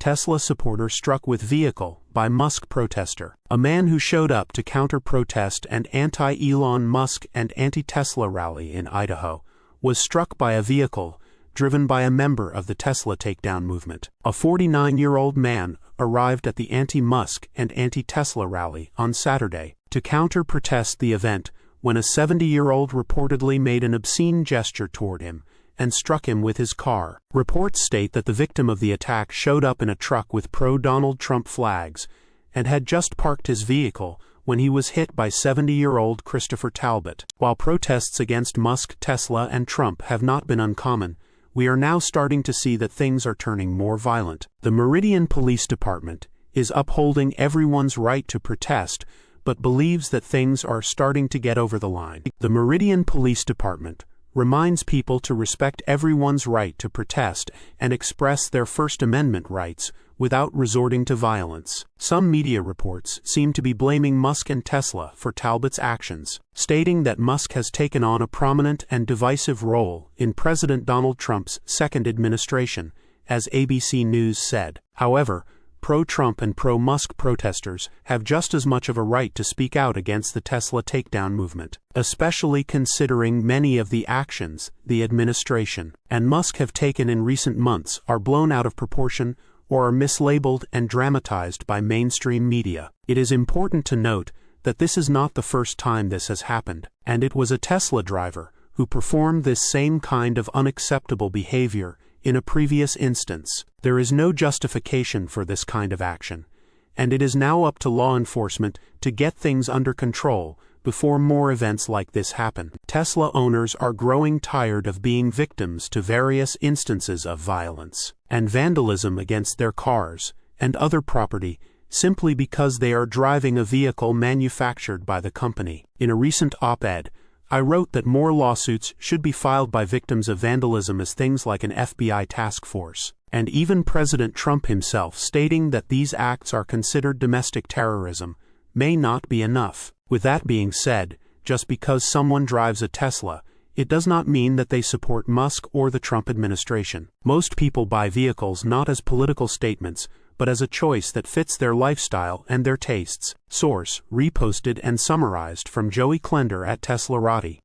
Tesla supporter struck with vehicle by Musk protester. A man who showed up to counter-protest an anti-Elon Musk and anti-Tesla rally in Idaho was struck by a vehicle driven by a member of the Tesla Takedown movement. A 49-year-old man arrived at the anti-Musk and anti-Tesla rally on Saturday to counter-protest the event when a 70-year-old reportedly made an obscene gesture toward him and struck him with his car. Reports state that the victim of the attack showed up in a truck with pro-Donald Trump flags and had just parked his vehicle when he was hit by 70-year-old Christopher Talbot. While protests against Musk, Tesla, and Trump have not been uncommon, we are now starting to see that things are turning more violent. The Meridian Police Department is upholding everyone's right to protest, but believes that things are starting to get over the line. The Meridian Police Department reminds people to respect everyone's right to protest and express their First Amendment rights without resorting to violence. Some media reports seem to be blaming Musk and Tesla for Talbot's actions, stating that Musk has taken on a prominent and divisive role in President Donald Trump's second administration, as ABC News said. However, pro-Trump and pro-Musk protesters have just as much of a right to speak out against the Tesla Takedown movement, especially considering many of the actions the administration and Musk have taken in recent months are blown out of proportion or are mislabeled and dramatized by mainstream media. It is important to note that this is not the first time this has happened, and it was a Tesla driver who performed this same kind of unacceptable behavior in a previous instance. There is no justification for this kind of action, and it is now up to law enforcement to get things under control before more events like this happen. Tesla owners are growing tired of being victims to various instances of violence and vandalism against their cars and other property simply because they are driving a vehicle manufactured by the company. In a recent op-ed, I wrote that more lawsuits should be filed by victims of vandalism as things like an FBI task force, and even President Trump himself stating that these acts are considered domestic terrorism may not be enough. With that being said, just because someone drives a Tesla, it does not mean that they support Musk or the Trump administration. Most people buy vehicles not as political statements, but as a choice that fits their lifestyle and their tastes. Source: reposted and summarized from Joey Klender at teslarati.